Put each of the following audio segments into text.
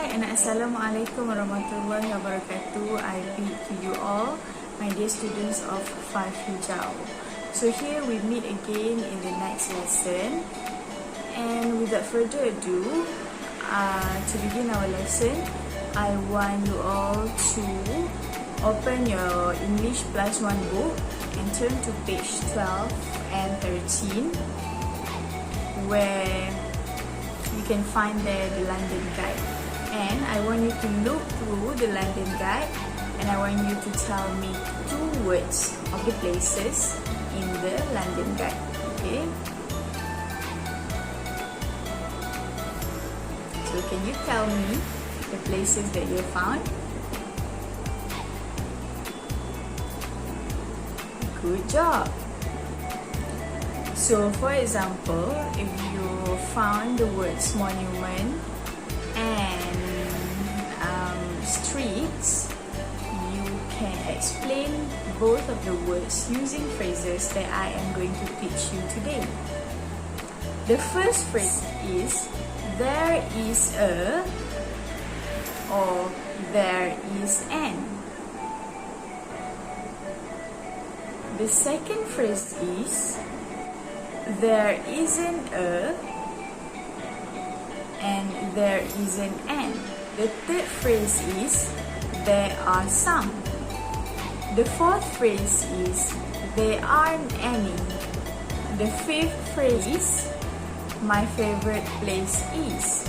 Hi and Assalamualaikum warahmatullahi wabarakatuh. I greet to you all, my dear students of 5 Hijau. So here we meet again in the next lesson, and without further ado, to begin our lesson, I want you all to open your English Plus 1 book and turn to page 12 and 13, where you can find there the London Guide. And I want you to look through the London Guide, and I want you to tell me 2 words of the places in the London Guide. Okay? So can you tell me the places that you found? Good job. So for example, if you found the words monument and streets, you can explain both of the words using phrases that I am going to teach you today. The first phrase is there is a, or there is an. The second phrase is there isn't a and there isn't an. The third phrase is there are some. The fourth phrase is there aren't any. The fifth phrase is my favorite place is.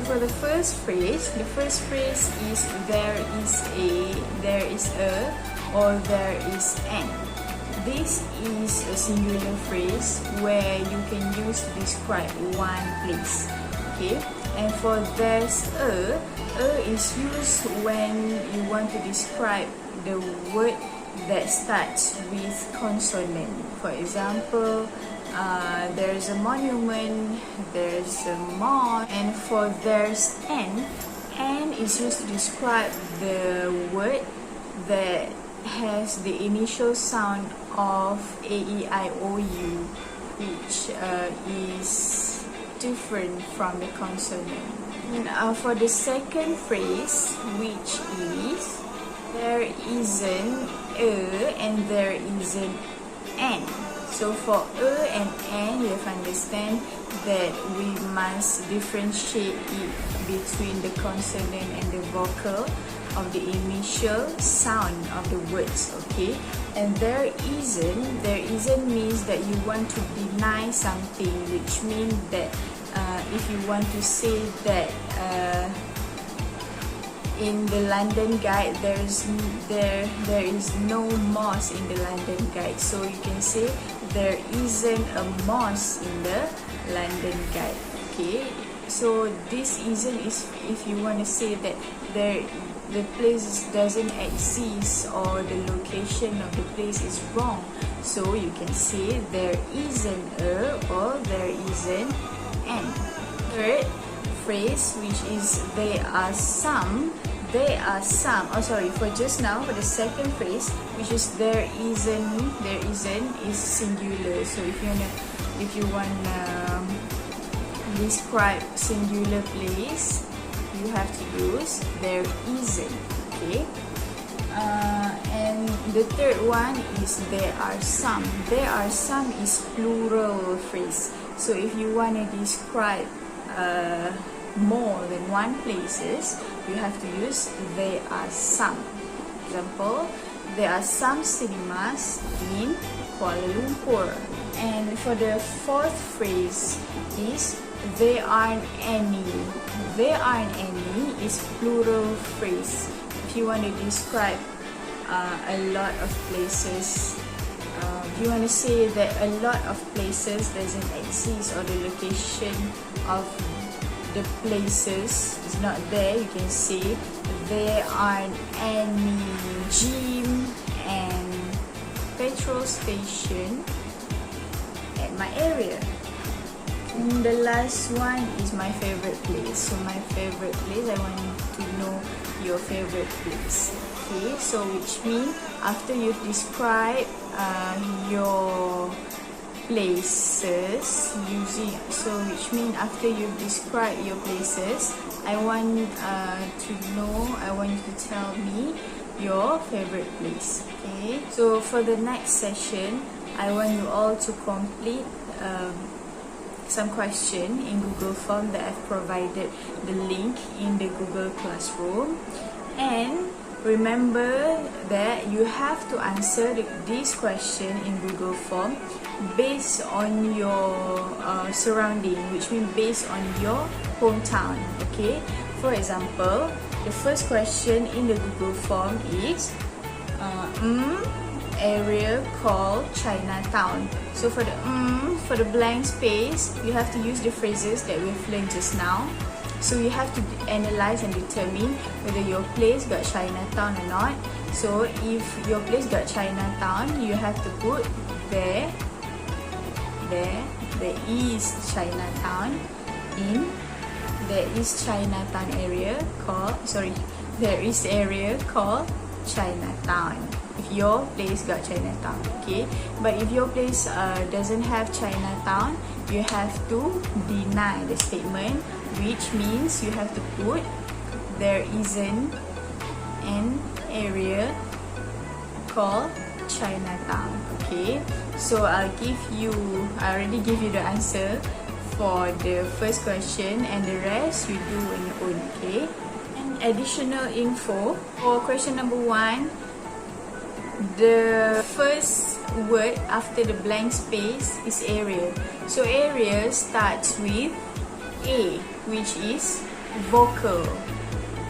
For the first phrase is there is a, or there is an. This is a singular phrase where you can use to describe one place. Okay? And for there's a is used when you want to describe the word that starts with consonant. For example, there's a monument, there's a mall. And for there's an is used to describe the word that has the initial sound of A, E, I, O, U, which is different from the consonant. And, for the second phrase, which is there isn't a and there isn't an. So for a and an, you have to understand that we must differentiate it between the consonant and the vocal of the initial sound of the words. Okay? And there isn't means that you want to deny something, which means that if you want to say that in the London Guide there is no mosque in the London Guide, so you can say there isn't a mosque in the London Guide. Okay, so this isn't is if you want to say that the place doesn't exist or the location of the place is wrong, so you can say there isn't a or there isn't an. Third phrase, which is there are some. For just now, for the second phrase, which is there isn't is singular. So if you wanna describe singular place, you have to use there isn't. Okay. And the third one is there are some. There are some is plural phrase. So if you want to describe more than one places, you have to use there are some. For example, there are some cinemas in Kuala Lumpur. And for the fourth phrase is there aren't any. There aren't any is plural phrase. If you want to describe a lot of places, if you want to say that a lot of places doesn't exist or the location of the places is not there, you can say there aren't any gym and petrol station at my area. And the last one is my favorite place. So my favorite place, I want you to know your favorite place. Okay, so which means after you've described your places using, so which means after you've described your places, I want you to tell me your favorite place. Okay, so for the next session, I want you all to complete some question in Google Form that I've provided the link in the Google Classroom. And remember that you have to answer this question in Google Form based on your surrounding, which means based on your hometown. Okay, for example, the first question in the Google Form is area called Chinatown. So for the blank space, you have to use the phrases that we've learned just now. So you have to analyze and determine whether your place got Chinatown or not. So if your place got Chinatown, you have to put there is Chinatown in there is Chinatown area called there is area called Chinatown if your place got Chinatown. Okay, but if your place doesn't have Chinatown, you have to deny the statement, which means you have to put there isn't an area called Chinatown. Okay, so I already give you the answer for the first question, and the rest you do on your own. Okay, and additional info for question number 1, the first word after the blank space is area. So area starts with A, which is vocal,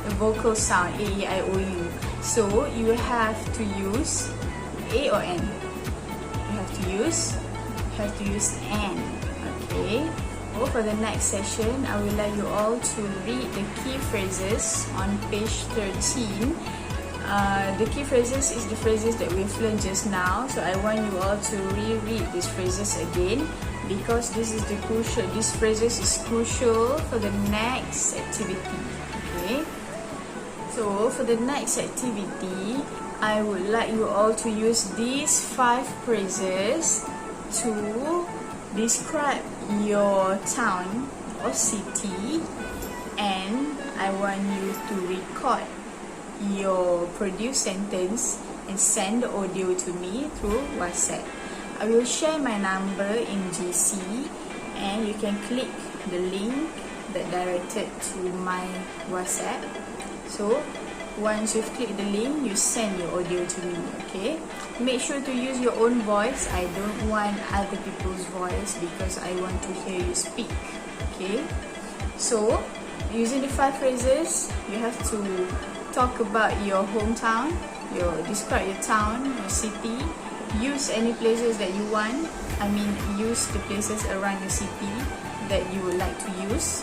the vocal sound, A-E-I-O-U. So you have to use A or N. You have to use N. Okay. So for the next session, I will like you all to read the key phrases on page 13. The key phrases is the phrases that we've learned just now. So I want you all to reread these phrases again, because this phrases is crucial for the next activity. Okay. So for the next activity, I would like you all to use these 5 phrases to describe your town or city, and I want you to record your produced sentence and send the audio to me through WhatsApp. I will share my number in GC, and you can click the link that directed to my WhatsApp. So once you've clicked the link, you send your audio to me. Okay, make sure to use your own voice. I don't want other people's voice, because I want to hear you speak. Okay, so using the 5 phrases, you have to talk about your hometown, describe your town or city, use any places that you want. Use the places around your city that you would like to use,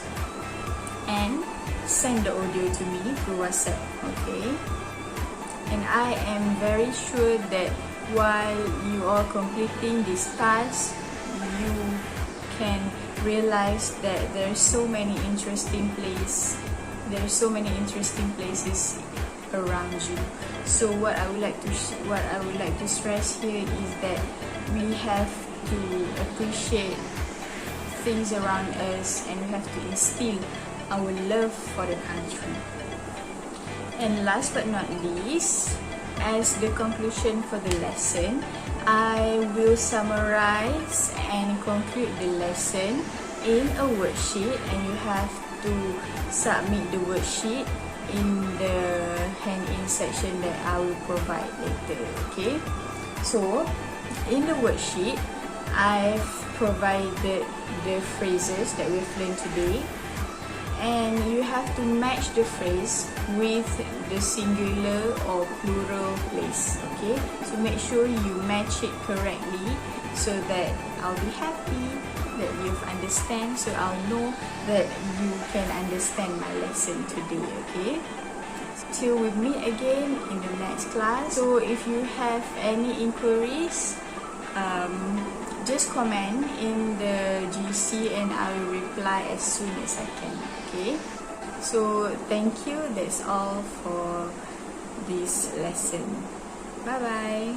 and send the audio to me through WhatsApp. Okay, and I am very sure that while you are completing this task, you can realize that there are so many interesting places around you. So what I would like to stress here is that we have to appreciate things around us, and we have to instill our love for the country. And last but not least, as the conclusion for the lesson, I will summarize and conclude the lesson in a worksheet, and you have to submit the worksheet in the hand-in section that I will provide later. Okay, so in the worksheet, I've provided the phrases that we've learned today, and you have to match the phrase with the singular or plural place. Okay, so make sure you match it correctly, so that I'll be happy that you've understand, so I'll know that you can understand my lesson today. Okay, till we meet again in the next class. So if you have any inquiries, just comment in the GC and I will reply as soon as I can. Okay, so thank you. That's all for this lesson. Bye bye.